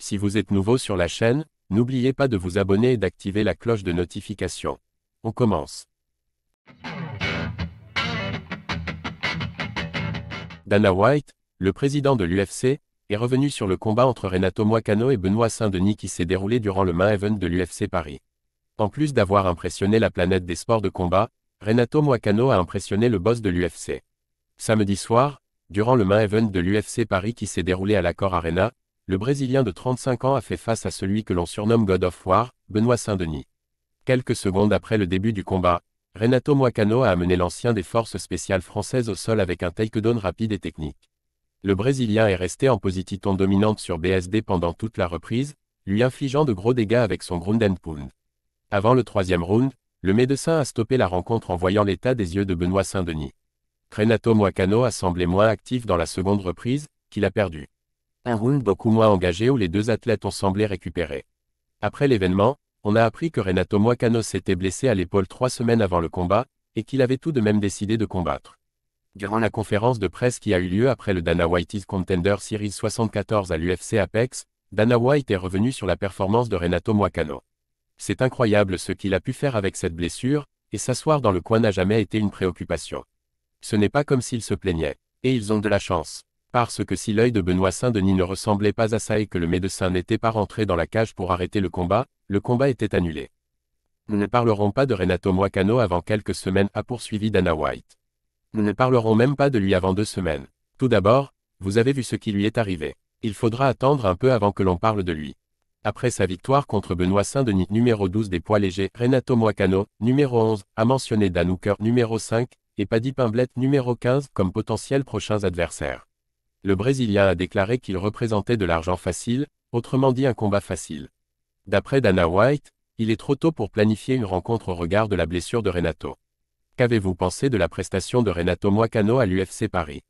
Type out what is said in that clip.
Si vous êtes nouveau sur la chaîne, n'oubliez pas de vous abonner et d'activer la cloche de notification. On commence. Dana White, le président de l'UFC, est revenu sur le combat entre Renato Moicano et Benoît Saint-Denis qui s'est déroulé durant le main event de l'UFC Paris. En plus d'avoir impressionné la planète des sports de combat, Renato Moicano a impressionné le boss de l'UFC. Samedi soir, durant le main event de l'UFC Paris qui s'est déroulé à l'Accor Arena, le Brésilien de 35 ans a fait face à celui que l'on surnomme God of War, Benoît Saint-Denis. Quelques secondes après le début du combat, Renato Moicano a amené l'ancien des forces spéciales françaises au sol avec un takedown rapide et technique. Le Brésilien est resté en position dominante sur BSD pendant toute la reprise, lui infligeant de gros dégâts avec son ground and pound. Avant le troisième round, le médecin a stoppé la rencontre en voyant l'état des yeux de Benoît Saint-Denis. Renato Moicano a semblé moins actif dans la seconde reprise, qu'il a perdu. Un round beaucoup moins engagé où les deux athlètes ont semblé récupérer. Après l'événement, on a appris que Renato Moicano s'était blessé à l'épaule 3 semaines avant le combat, et qu'il avait tout de même décidé de combattre. Durant la conférence de presse qui a eu lieu après le Dana White's Contender Series 74 à l'UFC Apex, Dana White est revenu sur la performance de Renato Moicano. C'est incroyable ce qu'il a pu faire avec cette blessure, et s'asseoir dans le coin n'a jamais été une préoccupation. Ce n'est pas comme s'il se plaignait. Et ils ont de la chance. Parce que si l'œil de Benoît Saint-Denis ne ressemblait pas à ça et que le médecin n'était pas rentré dans la cage pour arrêter le combat était annulé. Nous ne parlerons pas de Renato Moicano avant quelques semaines, a poursuivi Dana White. Nous ne parlerons même pas de lui avant 2 semaines. Tout d'abord, vous avez vu ce qui lui est arrivé. Il faudra attendre un peu avant que l'on parle de lui. Après sa victoire contre Benoît Saint-Denis, numéro 12 des poids légers, Renato Moicano, numéro 11, a mentionné Dan Hooker, numéro 5, et Paddy Pimblett, numéro 15, comme potentiels prochains adversaires. Le Brésilien a déclaré qu'il représentait de l'argent facile, autrement dit un combat facile. D'après Dana White, il est trop tôt pour planifier une rencontre au regard de la blessure de Renato. Qu'avez-vous pensé de la prestation de Renato Moicano à l'UFC Paris?